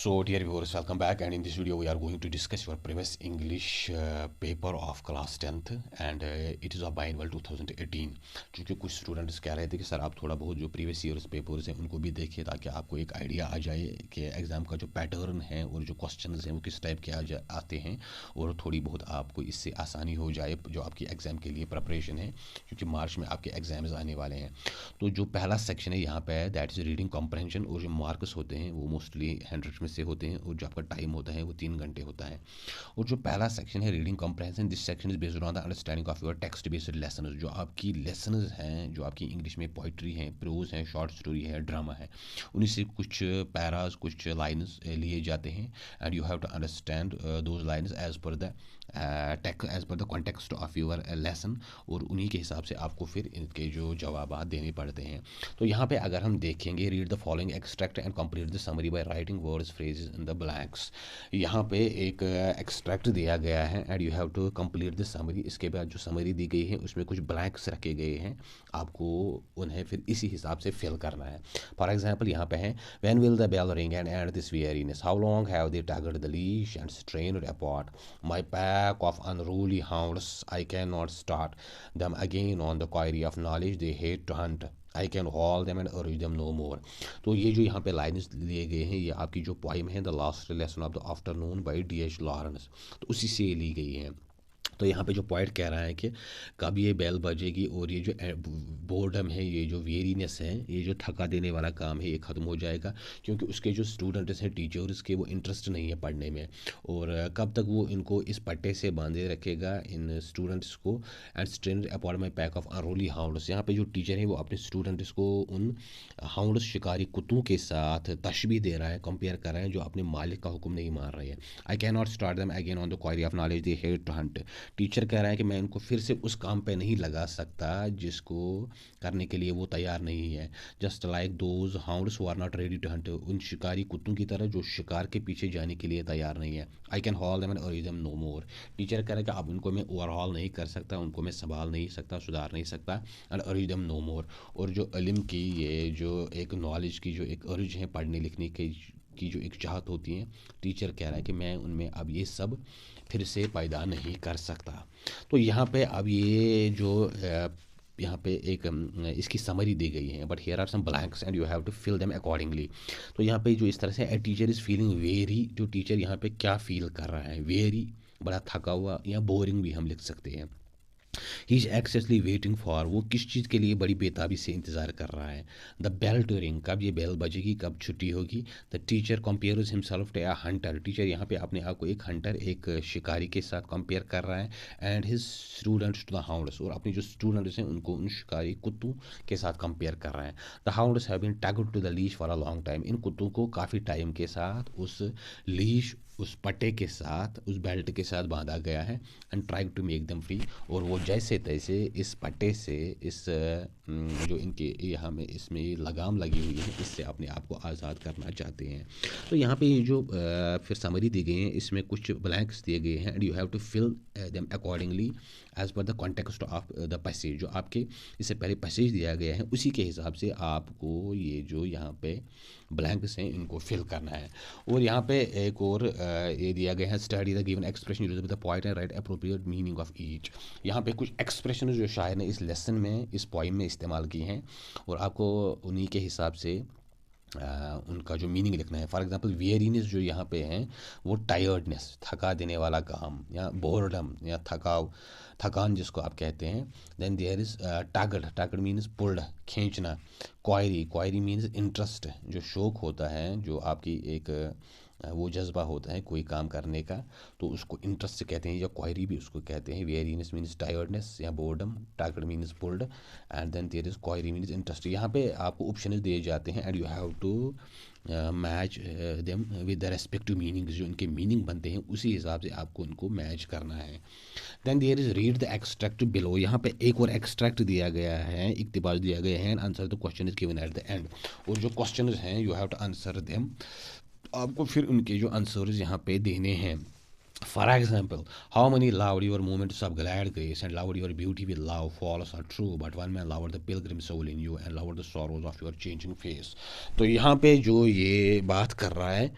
So dear viewers, welcome back, and in this video we are going to discuss your previous English paper of class 10th and it is of biennial 2018। क्योंकि कुछ students कह रहे थे कि sir आप थोड़ा बहुत जो प्रीवियस ईयर्स पेपर्स हैं उनको भी देखिए ताकि आपको एक आइडिया आ जाए कि एग्ज़ाम का जो पैटर्न है और जो क्वेश्चंस हैं वो किस टाइप के आते हैं और थोड़ी बहुत आपको इससे आसानी हो जाए जो आपकी एग्ज़ाम के लिए प्रिपरेशन है, क्योंकि मार्च में आपके एग्ज़ाम्स आने वाले हैं। तो जो पहला सेक्शन है यहाँ पे है दैट इज़ रीडिंग कॉम्प्रहेंशन, और जो मार्क्स होते हैं वो मोस्टली 100 में से होते हैं और जो आपका टाइम होता है वो 3 घंटे होता है। और जो पहला सेक्शन है reading comprehension, this section is based on the understanding of your text based lesson. जो आपकी लेसन्स हैं, जो आपकी इंग्लिश में पोइट्री है, प्रोज है, शॉर्ट स्टोरी है, ड्रामा है, उन्हीं से कुछ पैराज, कुछ लाइन्स लिए जाते हैं and you have to understand those lines as per the context of your lesson, और उन्हीं के हिसाब से आपको फिर इनके जो जवाब देने पड़ते हैं। तो यहाँ पे अगर हम देखेंगे read the following extract and complete the summary by writing words phrases in the blanks. यहाँ पे एक एक्सट्रैक्ट दिया गया है and you have to complete the summary. इसके बाद जो समरी दी गई है उसमें कुछ ब्लैंक्स रखे गए हैं, आपको उन्हें फिर इसी हिसाब से फिल करना है। फॉर एग्जाम्पल यहाँ पे है when will the bell ring and and this weariness, how long have they tagged the leash and strained upon my pack of unruly hounds, I can not start them again on the quarry of knowledge they hate to hunt, I can haul them and urge them no more। तो ये जो यहाँ पे lines लिए गए हैं ये आपकी जो पोइम है the last lesson of the afternoon by D.H. Lawrence, तो उसी से ली गई है। तो यहाँ पे जो पॉइंट कह रहा है कि कब ये बेल बजेगी और ये जो बोर्डम है, ये जो वेरीनेस है, ये जो थका देने वाला काम है, ये ख़त्म हो जाएगा, क्योंकि उसके जो स्टूडेंट्स हैं, टीचर्स के, वो इंटरेस्ट नहीं है पढ़ने में, और कब तक वो इनको इस पट्टे से बांधे रखेगा इन स्टूडेंट्स को। And strain upon my pack of unruly hounds, यहाँ पे जो टीचर है वो अपने स्टूडेंट्स को उन हाउंड्स, शिकारी कुत्तों के साथ तशबीह दे रहा है, कंपेयर कर रहा है, जो अपने मालिक का हुक्म नहीं मान रहे हैं। I can not start them again on the quarry of knowledge they hate to hunt, teacher कह रहा है कि मैं इनको फिर से उस काम पे नहीं लगा सकता जिसको करने के लिए वो तैयार नहीं है। Just like those hounds who are not ready to hunt, उन शिकारी कुत्तों की तरह जो शिकार के पीछे जाने के लिए तैयार नहीं है। I can hall them and अर्ज देम नो मोर, टीचर कह रहा है कि अब उनको मैं ओवरहॉल नहीं कर सकता, उनको मैं संभाल नहीं सकता, सुधार नहीं सकता, एंड अर्ज देम नो मोर। और जो इल्म की, ये जो एक नॉलेज की जो एक अर्ज है, पढ़ने लिखने की जो एक चाहत होती है, टीचर कह रहा है कि मैं उनमें अब ये सब फिर से पैदा नहीं कर सकता। तो यहाँ पे अब ये जो यहाँ पे एक इसकी समरी दी गई है, but here are some blanks and you have to fill them accordingly. तो यहाँ पे जो इस तरह से a teacher is feeling very, जो टीचर यहाँ पे क्या फील कर रहा है, वेरी बड़ा थका हुआ, या बोरिंग भी हम लिख सकते हैं। ही इज़ एक्सेसली वेटिंग फॉर, वो किस चीज़ के लिए बड़ी बेताबी से इंतज़ार कर रहा है। द बेल टू रिंग, कब ये बेल बजेगी, कब छुट्टी होगी। The teacher compares himself to a hunter, teacher यहाँ पे अपने आप को एक हंटर, एक शिकारी के साथ कंपेयर कर रहा है। And his students to the hounds, और अपने जो स्टूडेंट्स हैं उनको उन शिकारी कुत्तों के साथ कंपेयर कर रहा है। The hounds have been tagged to the leash for a long time, इन कुत्तों को काफ़ी टाइम के साथ उस लीश, उस पट्टे के साथ, उस बेल्ट के साथ बांधा गया है। And try to make them free, और वो जैसे तैसे इस पट्टे से, इस जो इनके यहाँ में इसमें लगाम लगी हुई है, इससे अपने आप को आज़ाद करना चाहते हैं। तो यहाँ पे ये जो फिर समरी दी गई है, इसमें कुछ ब्लैंक्स दिए गए हैं and you have to fill them accordingly as per the context of the passage. जो आपके इससे पहले पैसेज दिया गया है उसी के हिसाब से आपको ये जो यहाँ पे ब्लैंक्स हैं इनको फिल करना है। और यहाँ पे एक और ये दिया गया है study the given expression used by the poet and right appropriate meaning of each. यहाँ पे कुछ एक्सप्रेशन जो शायर ने इस लेसन में, इस पोइम में इस्तेमाल की हैं, और आपको उन्हीं के हिसाब से उनका जो मीनिंग लिखना है। फॉर एग्जांपल वेरीनेस जो यहाँ पे हैं वो टायर्डनेस, थका देने वाला काम, या बोर्डम या थकान जिसको आप कहते हैं। Then there is tugged, tugged means pulled, खींचना। क्वायरी मीन्स इंटरेस्ट, जो शौक होता है, जो आपकी एक वो जज्बा होता है कोई काम करने का, तो उसको इंटरेस्ट से कहते हैं, या क्वायरी भी उसको कहते हैं। वेरीनेस मीन्स टायर्डनेस या boredom, tugged means pulled, and then there is query means interest. यहाँ पे आपको ऑप्शन दिए जाते हैं and you have to match them with the respective meanings, जो इनके मीनिंग बनते हैं उसी हिसाब से आपको उनको मैच करना है। Then there is read the extract below, यहाँ पे एक और एक्सट्रैक्ट दिया गया है, इक्तिबास दिया गया है, and answer the question is given at the end. और जो क्वेश्चन हैं you have to answer them, आपको फिर उनके जो आंसर्स यहाँ पे देने हैं। For example, how many loved your moments of glad grace and loved your beauty with love, false or true, but one man loved the pilgrim soul in you and loved the sorrows of your changing face. तो यहाँ पे जो ये बात कर रहा है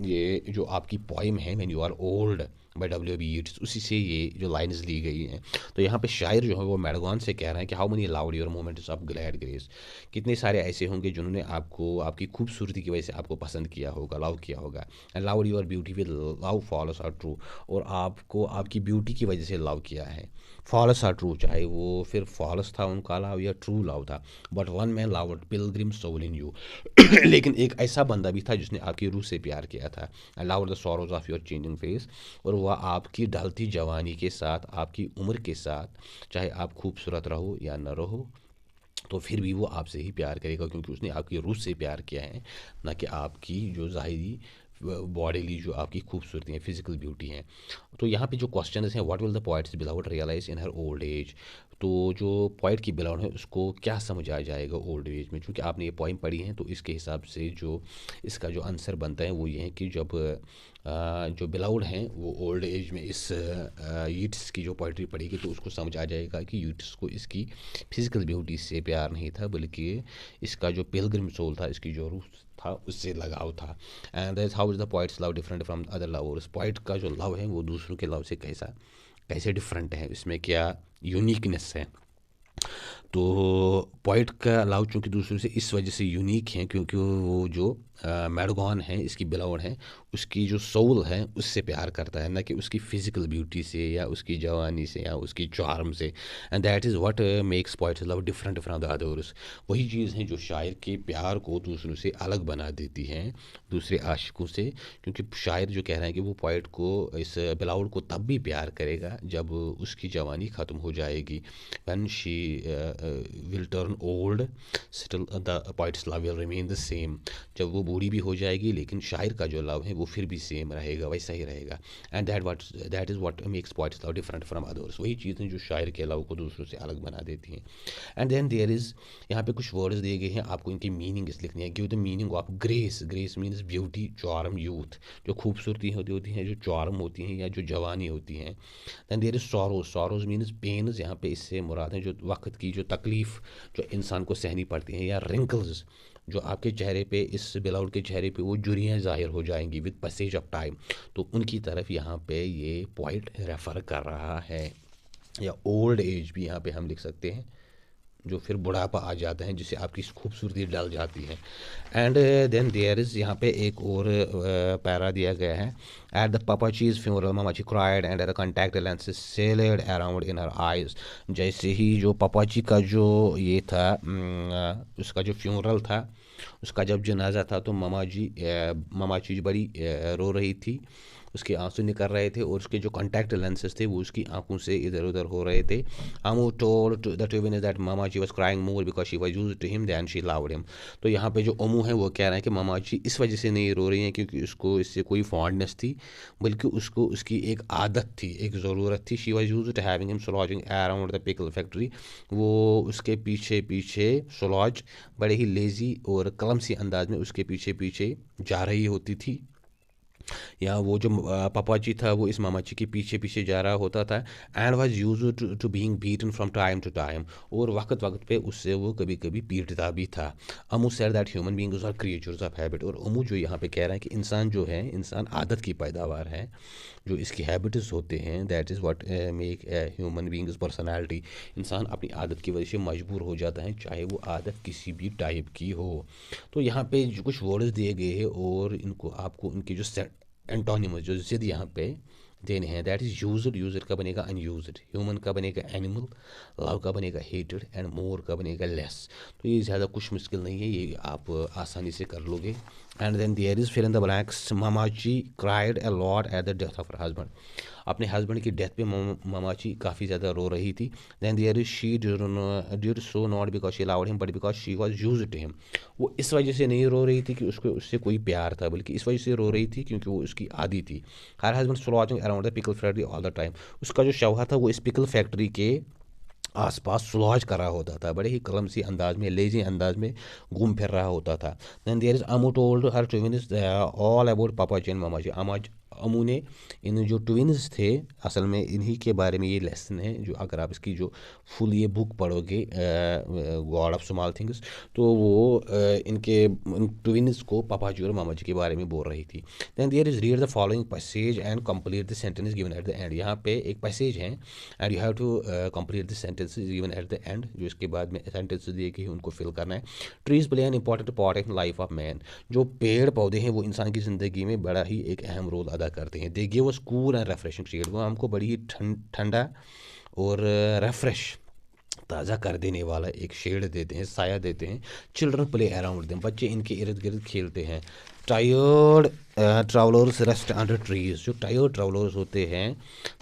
ये जो आपकी पोइम है when you are old by W B Yeats, उसी से ये जो लाइन्स ली गई हैं। तो यहाँ पे शायर जो है वो मैडगॉन से कह रहे हैं कि how many loud your moments of glad grace, कितने सारे ऐसे होंगे जिन्होंने आपको आपकी खूबसूरती की वजह से आपको पसंद किया होगा, लव किया होगा। And loved your beauty with love false or true, और आपको आपकी ब्यूटी की वजह से लव किया है। फॉल्स आर ट्रू, चाहे वो फिर फॉल्स था उनका लव या ट्रू लव था। But one man loved pilgrim soul in you लेकिन एक ऐसा बंदा भी था जिसने आपकी रूह से प्यार किया था। And loved the sorrows of your changing face, और वह आपकी ढलती जवानी के साथ, आपकी उम्र के साथ, चाहे आप खूबसूरत रहो या न रहो, तो फिर भी वो आपसे ही प्यार करेगा, क्योंकि उसने आपकी रूह से प्यार किया है, ना कि आपकी जो ज़ाहिरी बॉडीली जो आपकी खूबसूरती है, फिजिकल ब्यूटी है। तो यहाँ पे जो क्वेश्चन हैं, what will the poet's beloved realize in her old age, तो जो पोइट की बिलाउड है उसको क्या समझ आ जाएगा ओल्ड एज में। क्योंकि आपने ये पोइम पढ़ी है, तो इसके हिसाब से जो इसका जो आंसर बनता है वो ये है कि जब जो बिलाउड हैं वो ओल्ड एज में इस यूट्स की जो पोइट्री पढ़ेगी तो उसको समझ आ जाएगा कि यूट्स को इसकी फिजिकल ब्यूटी से प्यार नहीं था, बल्कि इसका जो पिलग्रिम सोल था, इसकी जो रूह था, उससे लगाव था। And that's how is the poets love different from other lovers, poet का जो लव है वो दूसरों के लव से कैसे डिफरेंट है, इसमें क्या यूनिकनेस है। तो पोइट का लव चूँकि दूसरों से इस वजह से यूनिक है क्योंकि वो जो मैडगॉन है, इसकी बिलाउड है, उसकी जो सोल है उससे प्यार करता है, ना कि उसकी फ़िज़िकल ब्यूटी से या उसकी जवानी से या उसकी चार्म से। And that is what makes poets love different from the others, वही चीज़ है जो शायर के प्यार को दूसरों से अलग बना देती हैं, दूसरे आशिकों से। क्योंकि शायर जो कह रहे हैं कि वो पोइट को, इस बिलाउड को तब भी प्यार करेगा जब उसकी जवानी ख़त्म हो जाएगी। When she will turn old still the poets love will remain the same, जब वो बूढ़ी भी हो जाएगी लेकिन शायर का जो लव है वो फिर भी सेम रहेगा, वैसा ही रहेगा। And that is what makes poets love different from others, वही चीज़ें जो शायर के लव को दूसरों से अलग बना देती हैं। एंड देन देयर इज़, यहाँ पे कुछ वर्ड्स दिए गए हैं, आपको इनकी मीनिंग इस लिखनी है। Give the meaning of grace, grace means beauty, charm, youth, जो खूबसूरती होती हैं, जो चार्म होती हैं या जो जवानी होती हैं। Then there is sorrows, sorrows means pains, यहाँ पे इससे मुराद है जो वक्त की जो तकलीफ़ जो इंसान को सहनी पड़ती हैं, या रिंकल्स, जो आपके चेहरे पे, इस बिलाउड के चेहरे पे वो जुरियाँ ज़ाहिर हो जाएंगी विद पैसेज ऑफ टाइम, तो उनकी तरफ यहाँ पे ये पॉइंट रेफ़र कर रहा है। या ओल्ड एज भी यहाँ पे हम लिख सकते हैं, जो फिर बुढ़ापा आ जाता है जिससे आपकी खूबसूरती डल जाती है। एंड देन देयर इज़, यहाँ पे एक और पैरा दिया गया है। एट द पापाचीज फ्यूनरल मामाची cried and the contact lenses salad around in her eyes, जैसे ही जो पापाची का जो ये था, उसका जो फ्यूनरल था, उसका जब जनाजा था, तो मामाची बड़ी रो रही थी, उसके आंसू निकल रहे थे, और उसके जो कॉन्टैक्ट लेंसेज थे वो उसकी आंखों से इधर उधर हो रहे थे। Ammu told the twin is that Mammachi was crying more because she was used to him then she loved him. तो यहाँ पे जो अमू है वो कह रहे हैं कि मामाची इस वजह से नहीं रो रही हैं क्योंकि उसको इससे कोई फॉन्डनेस थी, बल्कि उसको उसकी एक आदत थी, एक ज़रूरत थी। She was used to having him slouching around the pickle factory, वो उसके पीछे पीछे स्लॉज, बड़े ही लेज़ी और क्लमसी अंदाज में उसके पीछे पीछे जा रही होती थी, या वो जो पापाजी था वो इस मामाजी के पीछे पीछे जा रहा होता था। And was used to being beaten from time to time, और वक्त वक्त पे उससे वो कभी कभी पीटता भी था। Ammu said that human beings are creatures of habit, और अमू जो यहाँ पे कह रहा है कि इंसान जो है, इंसान आदत की पैदावार है, जो इसकी हैबिट्स होते हैं, that is what make human beings personality. इंसान अपनी आदत की वजह से मजबूर हो जाता है, चाहे वो आदत किसी भी टाइप की हो। तो यहाँ पे जो कुछ वर्ड्स दिए गए हैं, और इनको आपको इनके जो एंटोनिमस जो जिद यहाँ पे देने हैं, दैट इज़ यूज्ड, यूज्ड का बनेगा अनयूज्ड, ह्यूमन का बनेगा एनिमल, लव का बनेगा हेटेड, एंड मोर का बनेगा लेस। तो ये ज़्यादा कुछ मुश्किल नहीं है, ये आप आसानी से कर लोगे। And then there is fill in the blanks, Mammachi cried a lot at the death of her husband, अपने हस्बैंड की डेथ पे मामाची काफ़ी ज़्यादा रो रही थी। Then there is she did so not because she loved him but because she was used to him, वो इस वजह से नहीं रो रही थी कि उसको उससे कोई प्यार था, बल्कि इस वजह से रो रही थी क्योंकि वो उसकी आदि थी। Her husband slouching around the pickle factory all the time, उसका जो शवहा था वो इस पिकल फैक्ट्री के आसपास सुलॉज कर रहा होता था, बड़े ही क्लमसी अंदाज में, लेजी अंदाज में घूम फिर रहा होता था। Then there is Ammu told her twins all about papa ji and मामा जी। अमू ने इन जो ट्विन्स थे, असल में इन्हीं के बारे में ये लेसन है, जो अगर आप इसकी जो फुल ये बुक पढ़ोगे गॉड ऑफ स्मॉल थिंग्स, तो वो इनके ट्विन्स को पापा जी और मामा जी के बारे में बोल रही थी। Then there is read the following passage and complete the sentence given at the end. यहाँ पे एक पैसेज है and you have to complete the sentences given at the end. जो इसके बाद में सेंटेंसेस दिए गए हैं उनको फिल करना है। Trees play an important part in life of man. जो पेड़ पौधे हैं वो इंसान की ज़िंदगी में बड़ा ही एक अहम रोल अदा करते हैं। They give us cool and refreshing shade. वो हमको बड़ी ही ठंडा और रेफ्रेश, ताज़ा कर देने वाला एक शेड देते हैं, साया देते हैं। Children play around them. बच्चे इनके इर्द गिर्द खेलते हैं। Tired travellers rest under trees. जो टायर्ड ट्रैवलर्स होते हैं,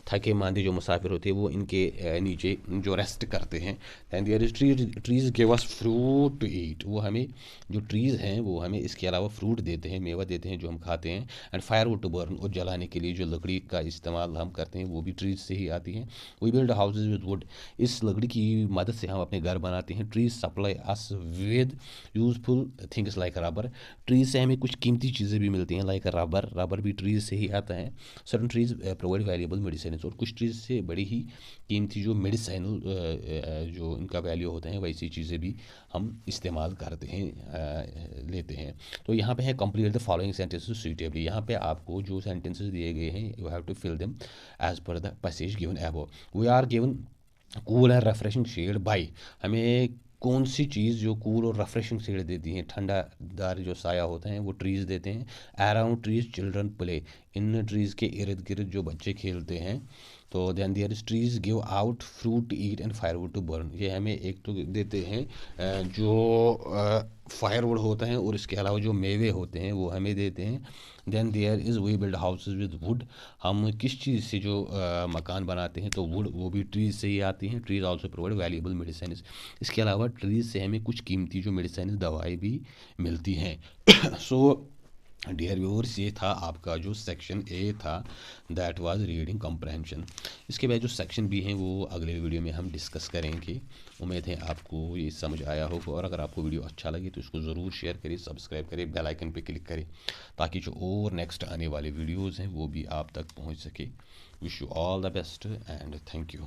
थके मांदे जो मुसाफिर होते हैं, वो इनके नीचे जो रेस्ट करते हैं। And there is trees give us fruit to eat. वो हमें जो ट्रीज़ हैं वो हमें इसके अलावा फ्रूट देते हैं, मेवा देते हैं जो हम खाते हैं। And firewood to burn. और जलाने के लिए जो लकड़ी का इस्तेमाल हम करते हैं वो भी ट्रीज से ही आती हैं। We build houses with wood. इस लकड़ी की मदद से हम अपने घर बनाते हैं। Trees supply us with useful things like rubber. Trees से हमें कुछ कीमती चीज़ें भी मिलती हैं, लाइक रबर। रबर भी ट्रीज से ही आता है। Certain trees provide valuable medicine. और कुछ ट्रीज से बड़ी ही कीमती जो मेडिसिनल जो इनका वैल्यू होता है, वैसी चीज़ें भी हम इस्तेमाल करते हैं, लेते हैं। तो यहाँ पे है complete the following sentences suitably. यहाँ पे आपको जो सेंटेंसेस दिए गए हैं you have to fill them as per the passage given above. We are given cool and refreshing shade by. हमें कौन सी चीज़ जो कूल और रिफ्रेशिंग शेड देती हैं, ठंडादार जो साया होता है, वो ट्रीज़ देते हैं। Around trees children play. इन ट्रीज़ के इर्द गिर्द जो बच्चे खेलते हैं। तो then there is trees give out fruit to eat and firewood to burn. ये हमें एक तो देते हैं जो फायरवुड होता है, और इसके अलावा जो मेवे होते हैं वो हमें देते हैं। Then there is we build houses with wood. हम किस चीज़ से जो मकान बनाते हैं, तो वुड वो भी ट्रीज से ही आती हैं। Trees also provide valuable medicine. इसके अलावा ट्रीज से हमें कुछ कीमती जो मेडिसिन दवाई भी मिलती हैं। सो डियर व्यूअर्स, ये था आपका जो सेक्शन ए था, दैट वाज रीडिंग कॉम्प्रहेंशन। इसके बाद जो सेक्शन बी हैं वो अगले वीडियो में हम डिस्कस करेंगे। उम्मीद है आपको ये समझ आया होगा, और अगर आपको वीडियो अच्छा लगे तो इसको ज़रूर शेयर करिए, सब्सक्राइब करिए, बेल आइकन पे क्लिक करें, ताकि जो और नेक्स्ट आने वाले वीडियोज़ हैं वो भी आप तक पहुँच सके। Wish you all the best and thank you.